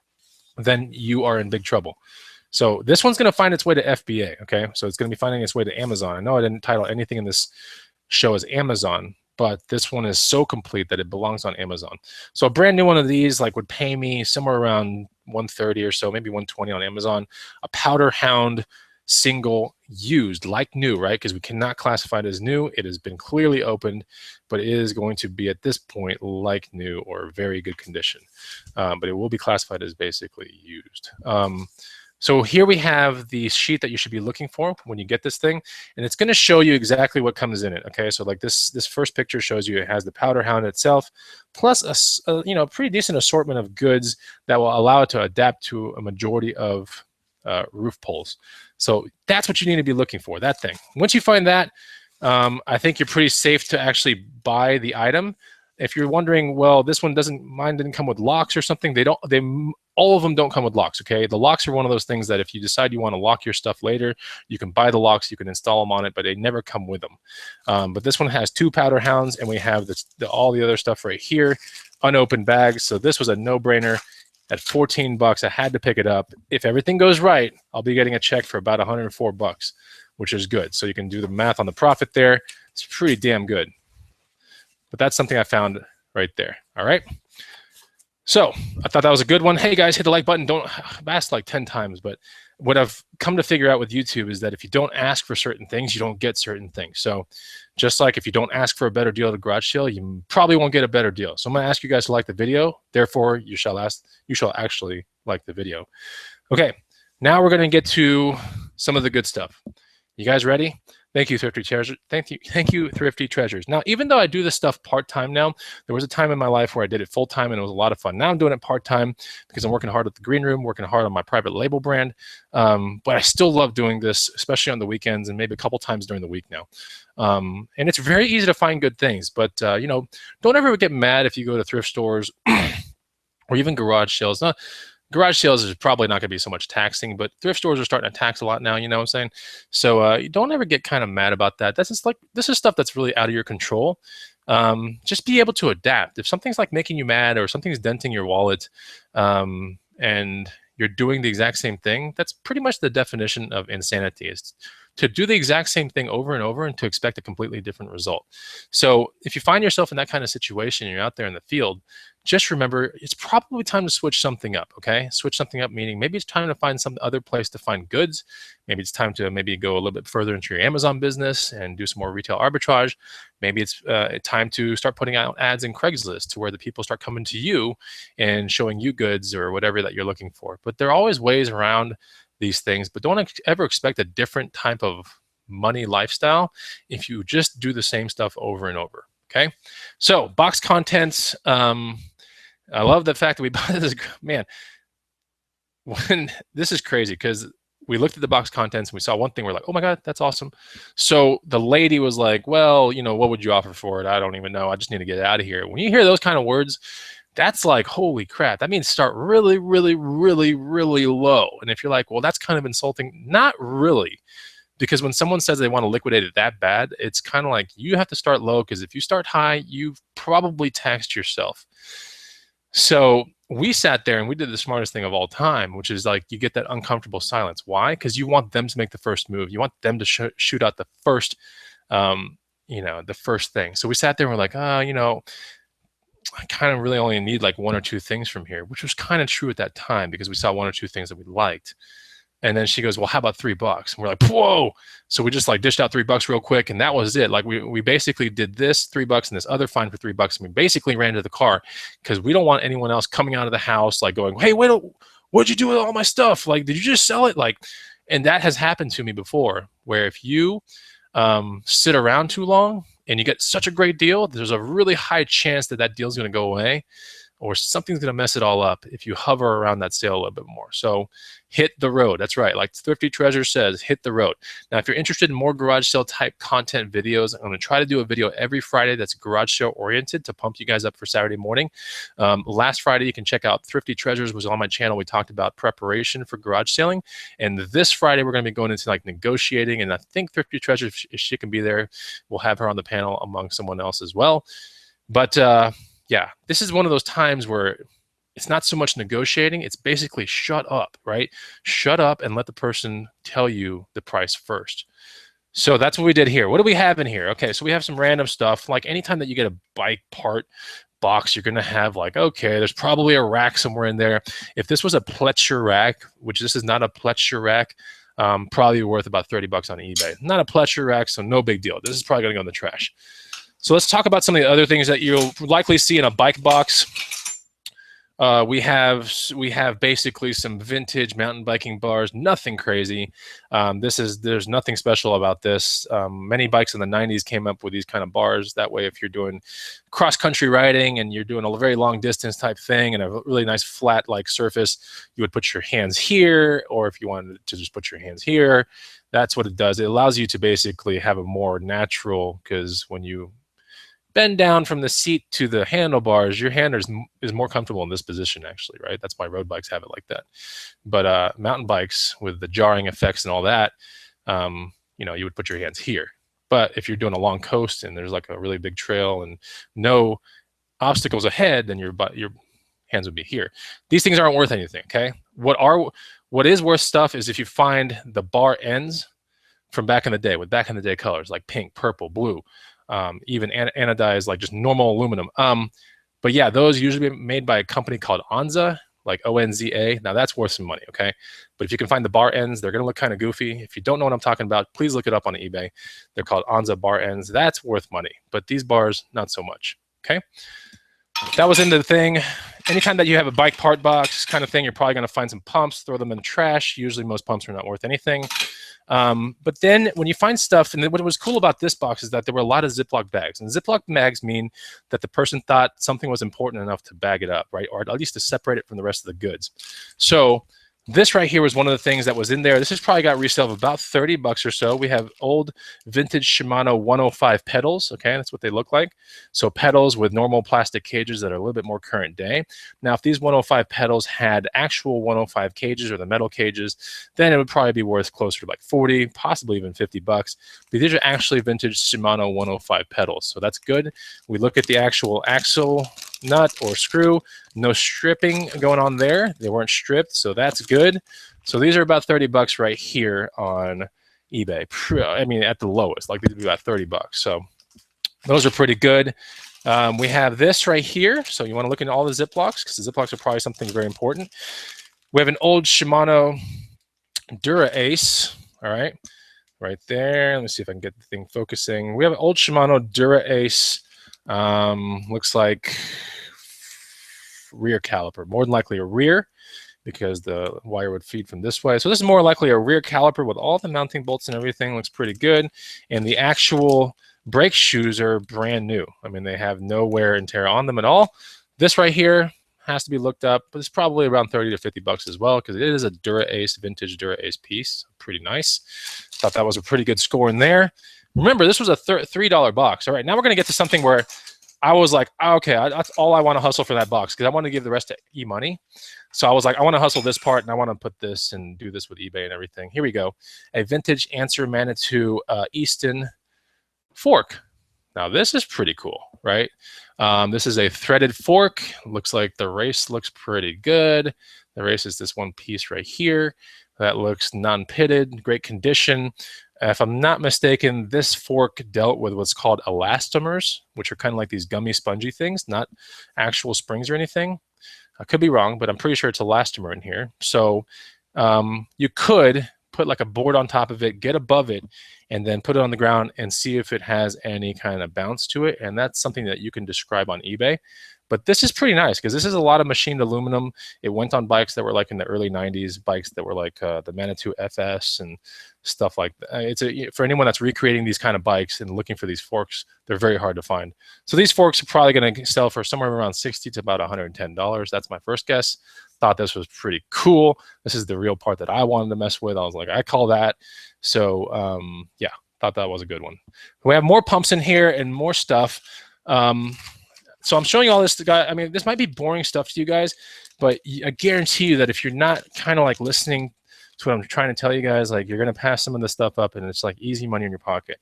Speaker 1: then you are in big trouble. So this one's going to find its way to FBA, okay? So it's going to be finding its way to Amazon. I know I didn't title anything in this show as Amazon, but this one is so complete that it belongs on Amazon. So a brand new one of these like would pay me somewhere around $130 or so, maybe $120 on Amazon. A powder hound single used, like new, right? Because we cannot classify it as new. It has been clearly opened, but it is going to be at this point like new or very good condition. But it will be classified as basically used. So here we have the sheet that you should be looking for when you get this thing, and it's going to show you exactly what comes in it. Okay, so like this first picture shows you it has the powder hound itself, plus a pretty decent assortment of goods that will allow it to adapt to a majority of roof poles. So that's what you need to be looking for, that thing. Once you find that, I think you're pretty safe to actually buy the item. If you're wondering, well, this one mine didn't come with locks or something, all of them don't come with locks, okay? The locks are one of those things that if you decide you want to lock your stuff later, you can buy the locks, you can install them on it, but they never come with them. But this one has 2 powder hounds, and we have all the other stuff right here, unopened bags. So this was a no-brainer. At 14 bucks, I had to pick it up. If everything goes right, I'll be getting a check for about 104 bucks, which is good. So you can do the math on the profit there. It's pretty damn good. But that's something I found right there. All right. So I thought that was a good one. Hey guys, hit the like button. I've asked like 10 times, but what I've come to figure out with YouTube is that if you don't ask for certain things, you don't get certain things. So just like if you don't ask for a better deal at a garage sale, you probably won't get a better deal. So I'm going to ask you guys to like the video. Therefore, you shall actually like the video. Okay, now we're going to get to some of the good stuff. You guys ready? Thank you, Thrifty Treasures. Thank you, Thrifty Treasures. Now, even though I do this stuff part-time now, there was a time in my life where I did it full-time and it was a lot of fun. Now I'm doing it part-time because I'm working hard at the green room, working hard on my private label brand. But I still love doing this, especially on the weekends and maybe a couple times during the week now. And it's very easy to find good things. But, you know, don't ever get mad if you go to thrift stores or even garage sales. Garage sales is probably not going to be so much taxing, but thrift stores are starting to tax a lot now, you know what I'm saying? So you don't ever get kind of mad about that. This is stuff that's really out of your control. Just be able to adapt. If something's like making you mad or something's denting your wallet and you're doing the exact same thing, that's pretty much the definition of insanity, is to do the exact same thing over and over and to expect a completely different result. So if you find yourself in that kind of situation, you're out there in the field, just remember, it's probably time to switch something up, okay? Switch something up, meaning maybe it's time to find some other place to find goods. Maybe it's time to maybe go a little bit further into your Amazon business and do some more retail arbitrage. Maybe it's time to start putting out ads in Craigslist to where the people start coming to you and showing you goods or whatever that you're looking for. But there are always ways around these things, but don't ever expect a different type of money lifestyle if you just do the same stuff over and over, okay? So box contents, I love the fact that we bought this, man, this is crazy because we looked at the box contents and we saw one thing, we're like, oh my God, that's awesome. So the lady was like, well, you know, what would you offer for it? I don't even know. I just need to get out of here. When you hear those kind of words, that's like, holy crap. That means start really, really, really, really low. And if you're like, well, that's kind of insulting, not really. Because when someone says they want to liquidate it that bad, it's kind of like you have to start low, because if you start high, you've probably taxed yourself. So we sat there and we did the smartest thing of all time, which is like you get that uncomfortable silence. Why? Because you want them to make the first move. You want them to shoot out the first, you know, the first thing. So we sat there and we're like, you know, I kind of really only need like 1 or 2 things from here, which was kind of true at that time because we saw 1 or 2 things that we liked. And then she goes, well, how about $3? And we're like, whoa. So we just like dished out $3 real quick. And that was it. Like we basically did this $3 and this other find for $3. And we basically ran to the car because we don't want anyone else coming out of the house, like going, hey, wait, what'd you do with all my stuff? Like, did you just sell it? Like, and that has happened to me before, where if you sit around too long and you get such a great deal, there's a really high chance that that deal is going to go away, or something's going to mess it all up if you hover around that sale a little bit more. So hit the road. That's right. Like Thrifty Treasure says, hit the road. Now, if you're interested in more garage sale type content videos, I'm going to try to do a video every Friday that's garage sale oriented to pump you guys up for Saturday morning. Last Friday, you can check out Thrifty Treasures was on my channel. We talked about preparation for garage selling. And this Friday, we're going to be going into like negotiating. And I think Thrifty Treasures, if she can be there, we'll have her on the panel among someone else as well. But yeah, this is one of those times where it's not so much negotiating. It's basically shut up, right? Shut up and let the person tell you the price first. So that's what we did here. What do we have in here? Okay, so we have some random stuff. Like anytime that you get a bike part box, you're going to have like, okay, there's probably a rack somewhere in there. If this was a Pletcher rack, which this is not a Pletcher rack, probably worth about $30 on eBay. Not a Pletcher rack, so no big deal. This is probably going to go in the trash. So let's talk about some of the other things that you'll likely see in a bike box. We have basically some vintage mountain biking bars, nothing crazy. There's nothing special about this. Many bikes in the 90s came up with these kind of bars. That way, if you're doing cross-country riding and you're doing a very long distance type thing and a really nice flat like surface, you would put your hands here, or if you wanted to just put your hands here, that's what it does. It allows you to basically have a more natural, because when you bend down from the seat to the handlebars, your hand is more comfortable in this position, actually, right? That's why road bikes have it like that. But mountain bikes with the jarring effects and all that, you know, you would put your hands here. But if you're doing a long coast and there's like a really big trail and no obstacles ahead, then your hands would be here. These things aren't worth anything, okay? What is worth stuff is if you find the bar ends from back in the day with back in the day colors like pink, purple, blue, even anodized like just normal aluminum. But yeah, those usually made by a company called Onza, like ONZA. Now that's worth some money, okay? But if you can find the bar ends, they're gonna look kind of goofy. If you don't know what I'm talking about, please look it up on eBay. They're called Onza bar ends. That's worth money, but these bars, not so much, okay? That was into the thing. Anytime that you have a bike part box kind of thing, you're probably gonna find some pumps, throw them in the trash. Usually most pumps are not worth anything. But then when you find stuff, and what was cool about this box is that there were a lot of Ziploc bags. And Ziploc bags mean that the person thought something was important enough to bag it up, right? Or at least to separate it from the rest of the goods. So this right here was one of the things that was in there. This has probably got resale of about 30 bucks or so. We have old vintage Shimano 105 pedals. Okay, that's what they look like. So pedals with normal plastic cages that are a little bit more current day. Now, if these 105 pedals had actual 105 cages or the metal cages, then it would probably be worth closer to like 40, possibly even 50 bucks. But these are actually vintage Shimano 105 pedals. So that's good. We look at the actual axle nut or screw, no stripping going on there. They weren't stripped, so that's good. So these are about 30 bucks right here on eBay. I mean, at the lowest, like these would be about 30 bucks. So those are pretty good. We have this right here. So you want to look into all the Ziplocs because the Ziplocs are probably something very important. We have an old Shimano Dura Ace. All right, right there. Let me see if I can get the thing focusing. We have an old Shimano Dura Ace. Looks like rear caliper, more than likely a rear because the wire would feed from this way. So this is more likely a rear caliper with all the mounting bolts and everything. Looks pretty good. And the actual brake shoes are brand new. I mean, they have no wear and tear on them at all. This right here has to be looked up, but it's probably around 30 to 50 bucks as well because it is a Dura Ace, vintage Dura Ace piece. Pretty nice. Thought that was a pretty good score in there. Remember, this was a $3 box. All right, now we're going to get to something where I was like, okay, that's all I want to hustle for that box because I want to give the rest to e-money. So I was like, I want to hustle this part and I want to put this and do this with eBay and everything. Here we go. A vintage Answer Manitou Easton fork. Now this is pretty cool, right? This is a threaded fork. Looks like the race looks pretty good. The race is this one piece right here. That looks non-pitted, great condition. If I'm not mistaken, this fork dealt with what's called elastomers, which are kind of like these gummy spongy things, not actual springs or anything. I could be wrong, but I'm pretty sure it's elastomer in here. So you could put like a board on top of it, get above it, and then put it on the ground and see if it has any kind of bounce to it. And that's something that you can describe on eBay. But this is pretty nice because this is a lot of machined aluminum. It went on bikes that were like in the early 90s, bikes that were like the Manitou FS and stuff like that. For anyone that's recreating these kind of bikes and looking for these forks, they're very hard to find. So these forks are probably going to sell for somewhere around $60 to about $110. That's my first guess. Thought this was pretty cool. This is the real part that I wanted to mess with. I was like, I call that. So yeah, thought that was a good one. We have more pumps in here and more stuff. So I'm showing you all this to guys. I mean, this might be boring stuff to you guys, but I guarantee you that if you're not kind of like listening to what I'm trying to tell you guys, like you're going to pass some of this stuff up and it's like easy money in your pocket.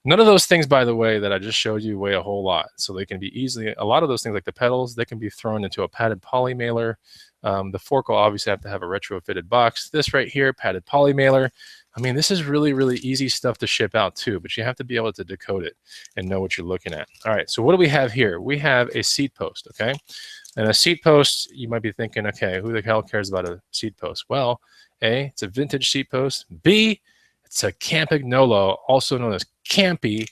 Speaker 1: None of those things, by the way, that I just showed you weigh a whole lot. So they can be easily, a lot of those things like the pedals, they can be thrown into a padded poly mailer. The fork will obviously have to have a retrofitted box. This right here, padded poly mailer. I mean, this is really, really easy stuff to ship out too, but you have to be able to decode it and know what you're looking at. All right, so what do we have here? We have a seat post, okay? And a seat post, you might be thinking, okay, who the hell cares about a seat post? Well, A, it's a vintage seat post. B, it's a Campagnolo, also known as Campy.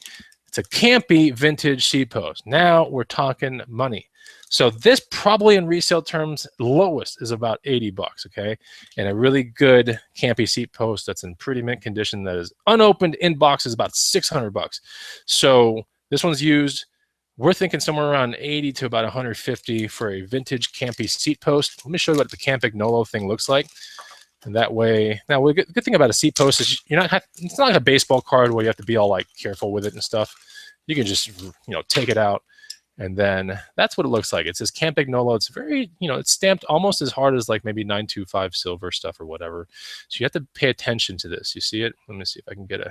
Speaker 1: It's a Campy vintage seat post. Now we're talking money. So this probably in resale terms, lowest is about 80 bucks, okay? And a really good Campy seat post that's in pretty mint condition that is unopened in box is about 600 bucks. So this one's used. We're thinking somewhere around 80 to about 150 for a vintage Campy seat post. Let me show you what the Campagnolo thing looks like. And that way, now the good thing about a seat post is it's not like a baseball card where you have to be all like careful with it and stuff. you can just, take it out. And then that's what it looks like. It says Campagnolo. It's very, it's stamped almost as hard as like maybe 925 silver stuff or whatever. So you have to pay attention to this. You see it? Let me see if I can get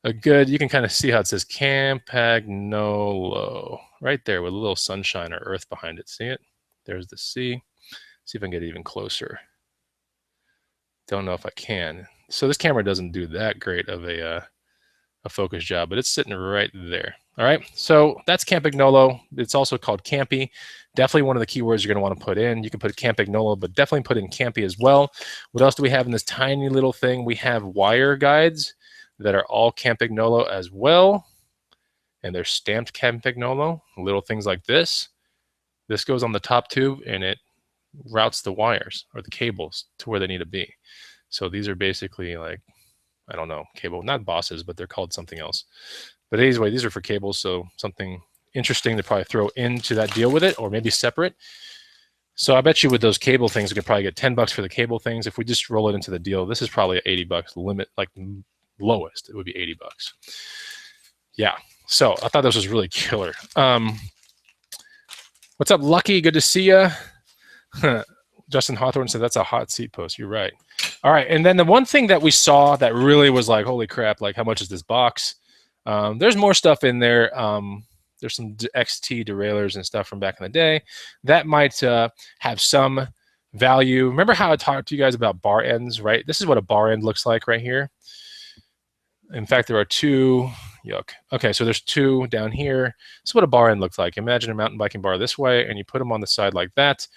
Speaker 1: a good, you can kind of see how it says Campagnolo right there with a little sunshine or earth behind it. See it? There's the C. See if I can get it even closer. Don't know if I can. So this camera doesn't do that great of a focus job, but it's sitting right there. All right, so that's Campagnolo. It's also called Campy. Definitely one of the keywords you're going to want to put in. You can put Campagnolo, but definitely put in Campy as well. What else do we have in this tiny little thing? We have wire guides that are all Campagnolo as well, and they're stamped Campagnolo. Little things like this. This goes on the top tube, and it routes the wires or the cables to where they need to be. So these are basically like, I don't know, cable, not bosses, but they're called something else. But anyway, these are for cables, so something interesting to probably throw into that deal with it, or maybe separate. So I bet you with those cable things, we could probably get $10 for the cable things. If we just roll it into the deal, this is probably $80 limit, like lowest, it would be $80. Yeah, so I thought this was really killer. What's up, Lucky? Good to see you. Justin Hawthorne said that's a hot seat post. You're right. All right, and then the one thing that we saw that really was like, holy crap, like how much is this box? There's more stuff in there. There's some XT derailleurs and stuff from back in the day that might have some value. Remember how I talked to you guys about bar ends, right? This is what a bar end looks like right here. In fact, there are two. Yuck. Okay, so there's two down here. This is what a bar end looks like. Imagine a mountain biking bar this way, and you put them on the side like that.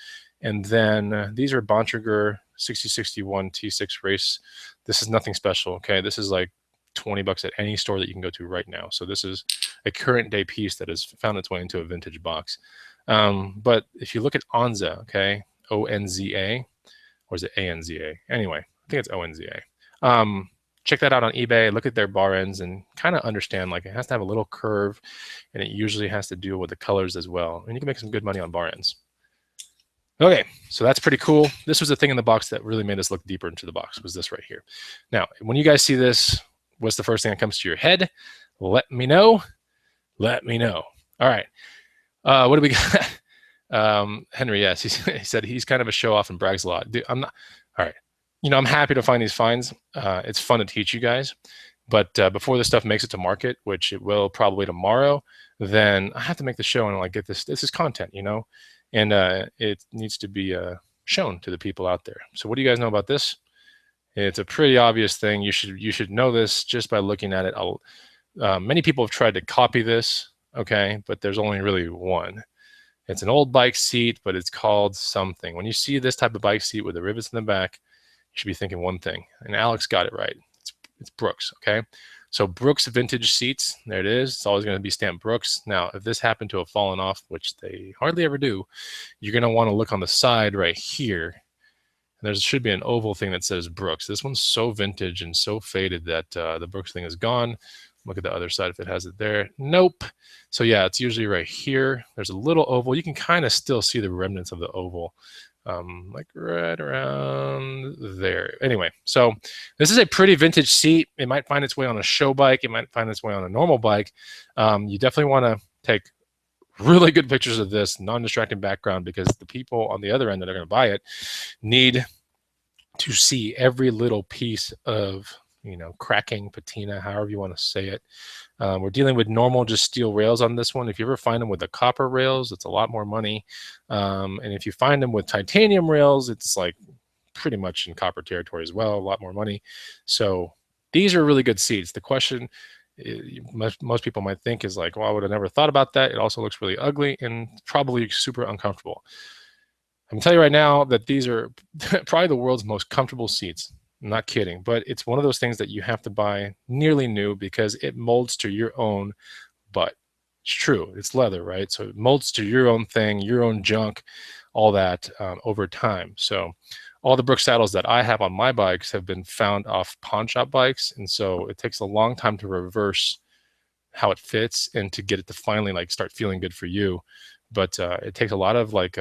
Speaker 1: And then these are Bontrager 6061 T6 race. This is nothing special, okay? This is like $20 at any store that you can go to right now. So this is a current day piece that has found its way into a vintage box. But if you look at Onza, okay, O-N-Z-A, or is it A-N-Z-A? Anyway, I think it's O-N-Z-A. Check that out on eBay, look at their bar ends and kind of understand, like it has to have a little curve and it usually has to deal with the colors as well. And you can make some good money on bar ends. Okay, so that's pretty cool. This was the thing in the box that really made us look deeper into the box, was this right here. Now, when you guys see this, what's the first thing that comes to your head? Let me know. Let me know. All right. What do we got? Henry, yes, he said he's kind of a show off and brags a lot. Dude, I'm not. All right. I'm happy to find these finds. It's fun to teach you guys. But before this stuff makes it to market, which it will probably tomorrow, then I have to make the show and like get this. This is content, and it needs to be shown to the people out there. So what do you guys know about this? It's a pretty obvious thing. You should know this just by looking at it. Many people have tried to copy this, okay, but there's only really one. It's an old bike seat, but it's called something. When you see this type of bike seat with the rivets in the back, you should be thinking one thing, and Alex got it right. It's Brooks, okay? So Brooks vintage seats, there it is. It's always going to be stamped Brooks. Now, if this happened to have fallen off, which they hardly ever do, you're going to want to look on the side right here. And there should be an oval thing that says Brooks. This one's so vintage and so faded that the Brooks thing is gone. Look at the other side if it has it there. Nope. So yeah, it's usually right here. There's a little oval. You can kind of still see the remnants of the oval. Like right around there. Anyway, so this is a pretty vintage seat. It might find its way on a show bike. It might find its way on a normal bike. You definitely want to take really good pictures of this non-distracting background, because the people on the other end that are going to buy it need to see every little piece of, cracking, patina, however you want to say it. We're dealing with normal just steel rails on this one. If you ever find them with the copper rails, it's a lot more money. And if you find them with titanium rails, it's like pretty much in copper territory as well, a lot more money. So these are really good seats. The question most people might think is like, well, I would have never thought about that. It also looks really ugly and probably super uncomfortable. I can tell you right now that these are probably the world's most comfortable seats. I'm not kidding, but it's one of those things that you have to buy nearly new because it molds to your own butt. It's true. It's leather, right? So it molds to your own thing, your own junk, all that over time. So all the Brooks saddles that I have on my bikes have been found off pawn shop bikes. And so it takes a long time to reverse how it fits and to get it to finally like start feeling good for you. But it takes a lot of like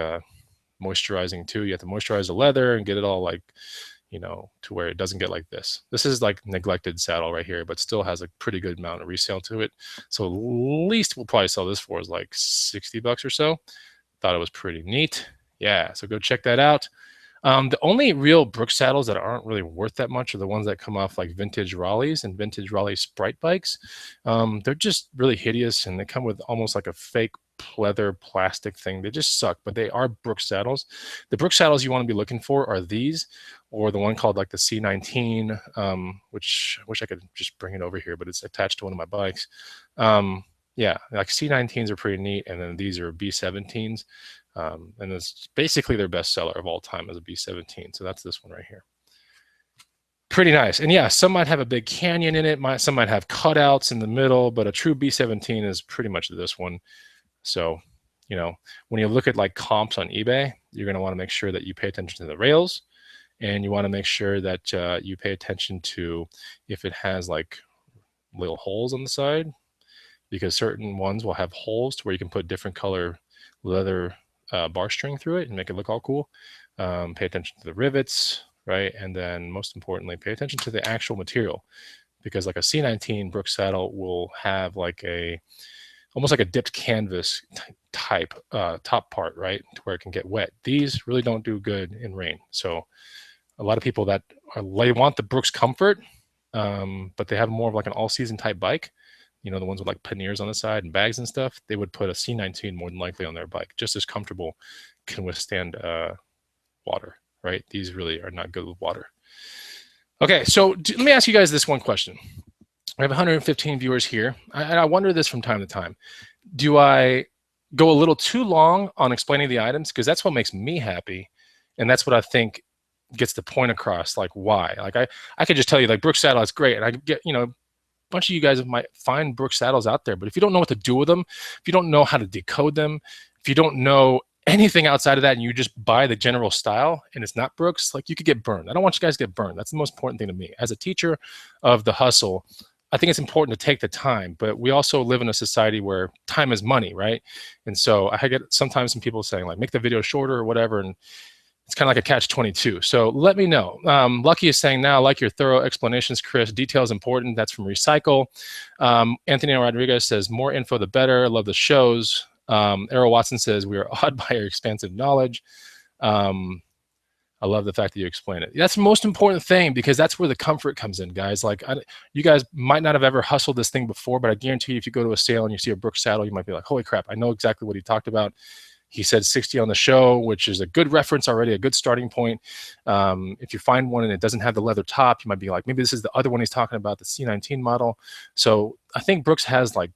Speaker 1: moisturizing too. You have to moisturize the leather and get it all like, you know, to where it doesn't get like this. This is like neglected saddle right here, but still has a pretty good amount of resale to it. So least we'll probably sell this for is like 60 bucks or so. Thought it was pretty neat. Yeah, so go check that out. The only real Brooks saddles that aren't really worth that much are the ones that come off like vintage Raleighs and vintage Raleigh Sprite bikes. They're just really hideous, and they come with almost like a fake leather plastic thing. They just suck, but they are Brooks saddles. The Brooks saddles you want to be looking for are these, or the one called like the C19, which I wish I could just bring it over here, but it's attached to one of my bikes. Yeah, like C19s are pretty neat, and then these are B17s. And it's basically their best seller of all time as a B17. So that's this one right here. Pretty nice. And yeah, some might have a big canyon in it. Some might have cutouts in the middle, but a true B17 is pretty much this one. So, you know, when you look at like comps on eBay, you're going to want to make sure that you pay attention to the rails, and you want to make sure that you pay attention to if it has like little holes on the side, because certain ones will have holes to where you can put different color leather bar string through it and make it look all cool. Pay attention to the rivets, right? And then most importantly, pay attention to the actual material, because like a C19 Brooks saddle will have like almost like a dipped canvas type top part, right? To where it can get wet. These really don't do good in rain. So a lot of people that they want the Brooks comfort, but they have more of like an all season type bike, you know, the ones with like panniers on the side and bags and stuff, they would put a C19 more than likely on their bike, just as comfortable, can withstand water, right? These really are not good with water. Okay, so let me ask you guys this one question. I have 115 viewers here, and I wonder this from time to time. Do I go a little too long on explaining the items? Because that's what makes me happy, and that's what I think gets the point across, like why. Like I could just tell you like Brooks saddle is great, and I get, you know, bunch of you guys might find Brooks saddles out there, but if you don't know what to do with them, if you don't know how to decode them, if you don't know anything outside of that and you just buy the general style and it's not Brooks, like you could get burned. I don't want you guys to get burned. That's the most important thing to me. As a teacher of the hustle, I think it's important to take the time, but we also live in a society where time is money, right? And so I get sometimes some people saying like, make the video shorter or whatever, and it's kind of like a catch-22. So let me know. Lucky is saying, now I like your thorough explanations, Chris. Detail is important. That's from Recycle. Anthony Rodriguez says, more info the better. I love the shows. Errol Watson says, we are awed by your expansive knowledge. I love the fact that you explain it. That's the most important thing, because that's where the comfort comes in, guys. Like you guys might not have ever hustled this thing before, but I guarantee you, if you go to a sale and you see a Brooks saddle, you might be like, holy crap, I know exactly what he talked about. He said 60 on the show, which is a good reference already, a good starting point. If you find one and it doesn't have the leather top, you might be like, maybe this is the other one he's talking about, the C19 model. So I think Brooks has like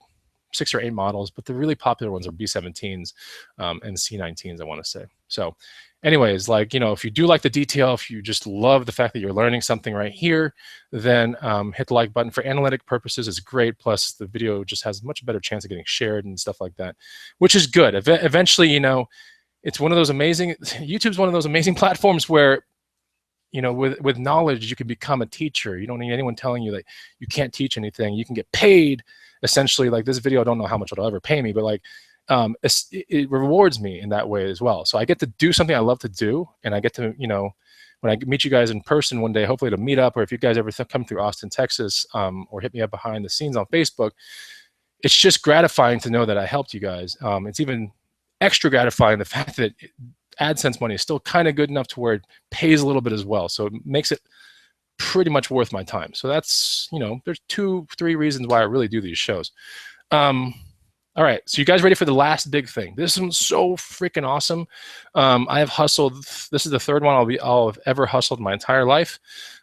Speaker 1: 6 or 8 models, but the really popular ones are B17s and C19s, I want to say. So anyways, like, you know, if you do like the detail, if you just love the fact that you're learning something right here, then hit the like button. For analytic purposes, it's great. Plus the video just has a much better chance of getting shared and stuff like that, which is good. Eventually, you know, it's one of those amazing, YouTube's one of those amazing platforms where, you know, with knowledge, you can become a teacher. You don't need anyone telling you that you can't teach anything. You can get paid, essentially. Like this video, I don't know how much it'll ever pay me, but like, it rewards me in that way as well. So I get to do something I love to do, and I get to, you know, when I meet you guys in person one day, hopefully to meet up, or if you guys ever come through Austin, Texas, or hit me up behind the scenes on Facebook, it's just gratifying to know that I helped you guys. It's even extra gratifying the fact that AdSense money is still kind of good enough to where it pays a little bit as well. So it makes it pretty much worth my time. So that's, you know, there's 2-3 reasons why I really do these shows. All right, so you guys ready for the last big thing? This one's so freaking awesome. I have hustled. This is the third one I'll have ever hustled in my entire life.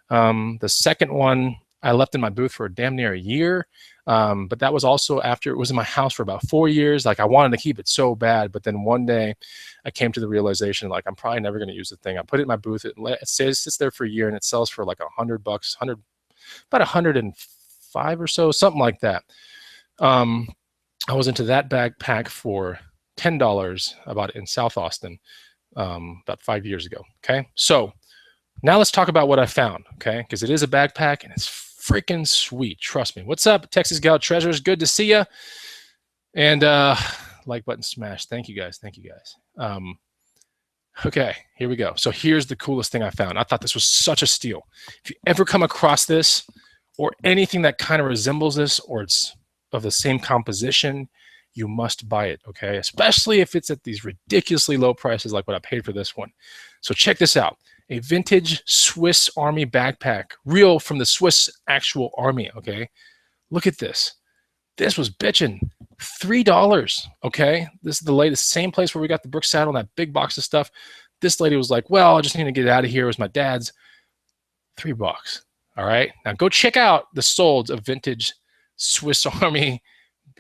Speaker 1: The second one I left in my booth for damn near a year, but that was also after it was in my house for about 4 years. Like I wanted to keep it so bad, but then one day I came to the realization, like I'm probably never going to use the thing. I put it in my booth. It sits there for a year, and it sells for like $100, about 105 or so, something like that. I was into that backpack for $10. I bought it in South Austin about 5 years ago. Okay, so now let's talk about what I found. Okay, because it is a backpack and it's freaking sweet. Trust me. What's up, Texas Gal Treasures? Good to see you. And like button smash. Thank you guys. Thank you guys.
Speaker 2: Okay, here we go. So here's the coolest thing I found. I thought this was such a steal. If you ever come across this or anything that kind of resembles this or it's of the same composition, you must buy it, okay? Especially if it's at these ridiculously low prices like what I paid for this one. So check this out. A vintage Swiss Army backpack, real from the Swiss actual army, okay? Look at this. This was bitching. $3. Okay. This is the latest, same place where we got the Brook saddle and that big box of stuff. This lady was like, well, I just need to get it out of here. It was my dad's. $3. All right. Now go check out the solds of vintage Swiss Army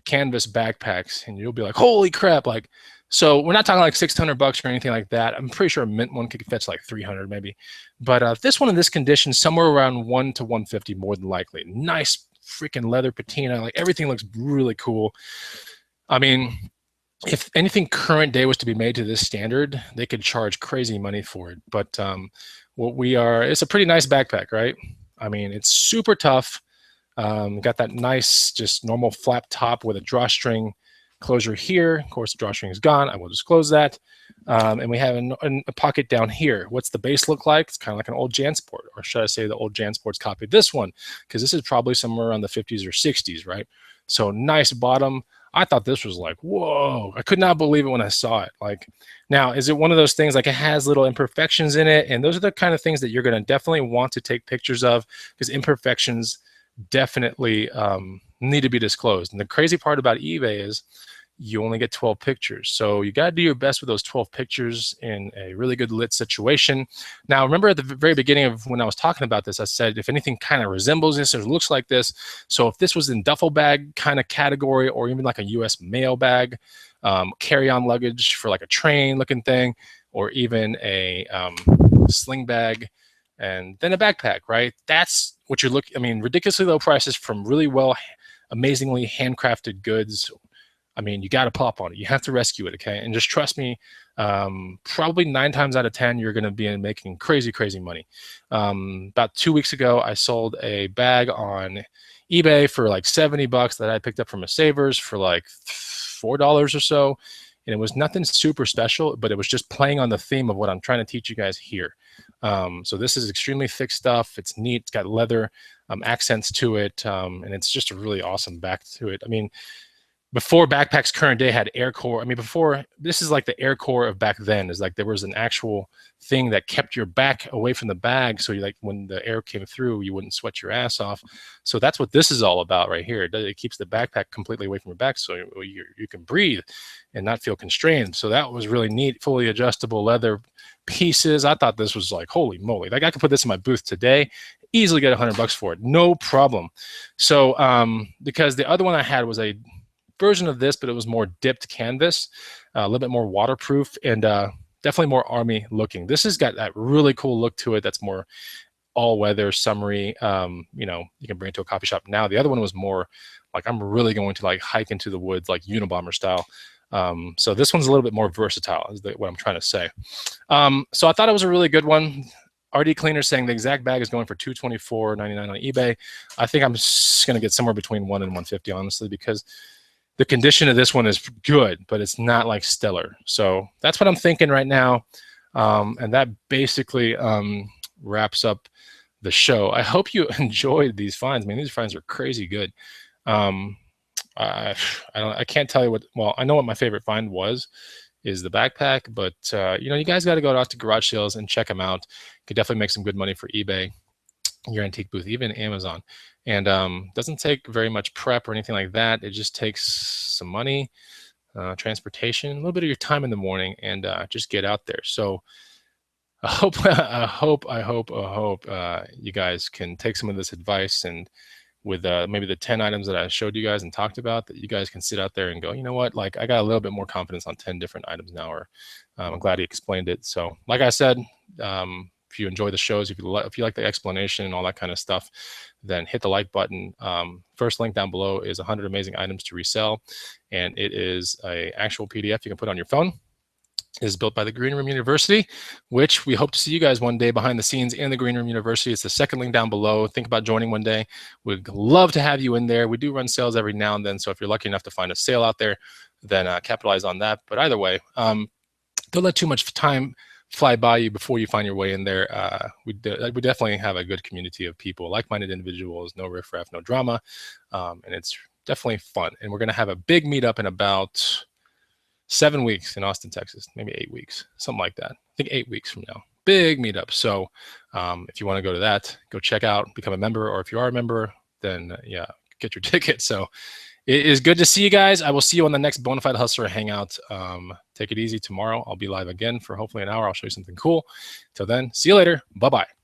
Speaker 2: canvas backpacks, and you'll be like, holy crap. Like, so we're not talking like $600 or anything like that. I'm pretty sure a mint one could fetch like 300 maybe. But this one in this condition, somewhere around 1 to 150 more than likely. Nice freaking leather patina. Like everything looks really cool. I mean, if anything current day was to be made to this standard, they could charge crazy money for it. But what we are, it's a pretty nice backpack, right? I mean, it's super tough. Got that nice, just normal flap top with a drawstring closure here. Of course, the drawstring is gone. I will just close that. And we have a pocket down here. What's the base look like? It's kind of like an old Jansport, or should I say the old Jansport's copied this one, because this is probably somewhere around the 50s or 60s, right? So nice bottom. I thought this was like, whoa, I could not believe it when I saw it. Like, now, is it one of those things like it has little imperfections in it? And those are the kind of things that you're going to definitely want to take pictures of, because imperfections definitely need to be disclosed. And the crazy part about eBay is you only get 12 pictures. So you got to do your best with those 12 pictures in a really good lit situation. Now, remember at the very beginning of when I was talking about this, I said, if anything kind of resembles this or looks like this, so if this was in duffel bag kind of category, or even like a US mail bag, carry-on luggage for like a train looking thing, or even a sling bag, and then a backpack, right? That's what you're looking. I mean, ridiculously low prices from really well, amazingly handcrafted goods. I mean, you got to pop on it. You have to rescue it, okay? And just trust me, probably 9 times out of 10, you're going to be making crazy, crazy money. About 2 weeks ago, I sold a bag on eBay for like $70 that I picked up from a Savers for like $4 or so. And it was nothing super special, but it was just playing on the theme of what I'm trying to teach you guys here. So this is extremely thick stuff. It's neat. It's got leather accents to it, and it's just a really awesome back to it. I mean, before backpacks current day had air core, I mean, before, this is like the air core of back then, is like there was an actual thing that kept your back away from the bag, so you, like, when the air came through, you wouldn't sweat your ass off. So that's what this is all about right here. It keeps the backpack completely away from your back, so you can breathe and not feel constrained. So that was really neat. Fully adjustable leather pieces. I thought this was like, holy moly, like I could put this in my booth today, easily get $100 for it, no problem. So because the other one I had was a version of this, but it was more dipped canvas, a little bit more waterproof, and definitely more army looking. This has got that really cool look to it that's more all-weather, summery. You know, you can bring it to a coffee shop. Now the other one was more like, I'm really going to like hike into the woods, like Unabomber style. So this one's a little bit more versatile, is what I'm trying to say. So I thought it was a really good one. RD Cleaner saying the exact bag is going for $224.99 on eBay. I think I'm just going to get somewhere between 1 and 150, honestly, because the condition of this one is good, but it's not like stellar. So that's what I'm thinking right now. And that basically wraps up the show. I hope you enjoyed these finds. I mean, these finds are crazy good. I can't tell you what, well, I know what my favorite find is the backpack, but you know, you guys got to go out to garage sales and check them out. You could definitely make some good money for eBay, your antique booth, even Amazon. And doesn't take very much prep or anything like that. It just takes some money, transportation, a little bit of your time in the morning, and just get out there. So I hope you guys can take some of this advice, and with maybe the 10 items that I showed you guys and talked about, that you guys can sit out there and go, you know what, like I got a little bit more confidence on 10 different items now, or I'm glad he explained it. So like I said, if you enjoy the shows, if you like the explanation and all that kind of stuff, then hit the like button. First link down below is 100 amazing items to resell, and it is a actual PDF you can put on your phone. It is built by the Green Room University, which we hope to see you guys one day behind the scenes in the Green Room University. It's the second link down below. Think about joining one day. We'd love to have you in there. We do run sales every now and then, so if you're lucky enough to find a sale out there, then capitalize on that. But either way, don't let too much time fly by you before you find your way in there. We definitely have a good community of people, like-minded individuals, no riffraff, no drama, and it's definitely fun. And we're going to have a big meetup in about 7 weeks in Austin, Texas, maybe 8 weeks, something like that. I think 8 weeks from now. Big meetup. So if you want to go to that, go check out, become a member, or if you are a member, then yeah, get your ticket. So it is good to see you guys. I will see you on the next Bonafide Hustler Hangout. Take it easy tomorrow. I'll be live again for hopefully an hour. I'll show you something cool. Till then, see you later. Bye-bye.